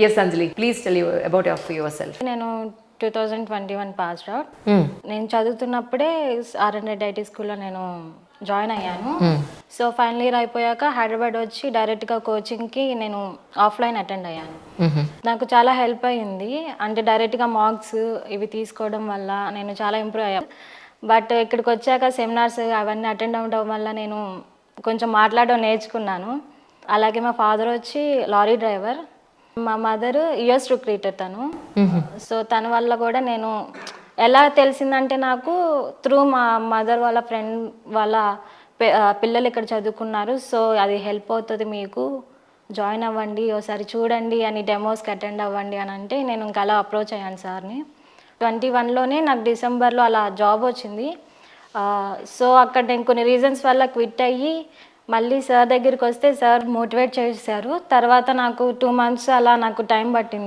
Yes, Anjali, please tell you about yourself. నేను 2021 passed out. నేను చదువుతున్నప్పుడే R&D IT స్కూల్లో నేను జాయిన్ అయ్యాను. సో ఫైనల్ ఇయర్ అయిపోయాక హైదరాబాద్ వచ్చి డైరెక్ట్గా కోచింగ్కి నేను ఆఫ్లైన్ అటెండ్ అయ్యాను. నాకు చాలా హెల్ప్ అయ్యింది. అంటే డైరెక్ట్గా మార్క్స్ ఇవి తీసుకోవడం వల్ల నేను చాలా ఇంప్రూవ్ అయ్యాను. బట్ ఇక్కడికి వచ్చాక సెమినార్స్ అవన్నీ అటెండ్ అవ్వడం వల్ల నేను కొంచెం మాట్లాడడం నేర్చుకున్నాను. అలాగే మా ఫాదర్ వచ్చి లారీ డ్రైవర్, మా మదర్ యుఎస్ రిక్రూటర్ తను. సో తన వల్ల కూడా నేను ఎలా తెలిసిందంటే నాకు త్రూ మా మదర్ వాళ్ళ ఫ్రెండ్ వాళ్ళ పిల్లలు ఇక్కడ చదువుకున్నారు, సో అది హెల్ప్ అవుతుంది మీకు, జాయిన్ అవ్వండి, ఒకసారి చూడండి అని, డెమోస్కి అటెండ్ అవ్వండి అని అంటే నేను ఇంకా అలా అప్రోచ్ అయ్యాను సార్ని. 21లోనే నాకు డిసెంబర్లో అలా జాబ్ వచ్చింది. సో అక్కడ నేను కొన్ని రీజన్స్ వల్ల క్విట్ అయ్యి మళ్ళీ సార్ దగ్గరికి వస్తే సార్ మోటివేట్ చేశారు. తర్వాత నాకు 2 months అలా నాకు టైం పట్టింది.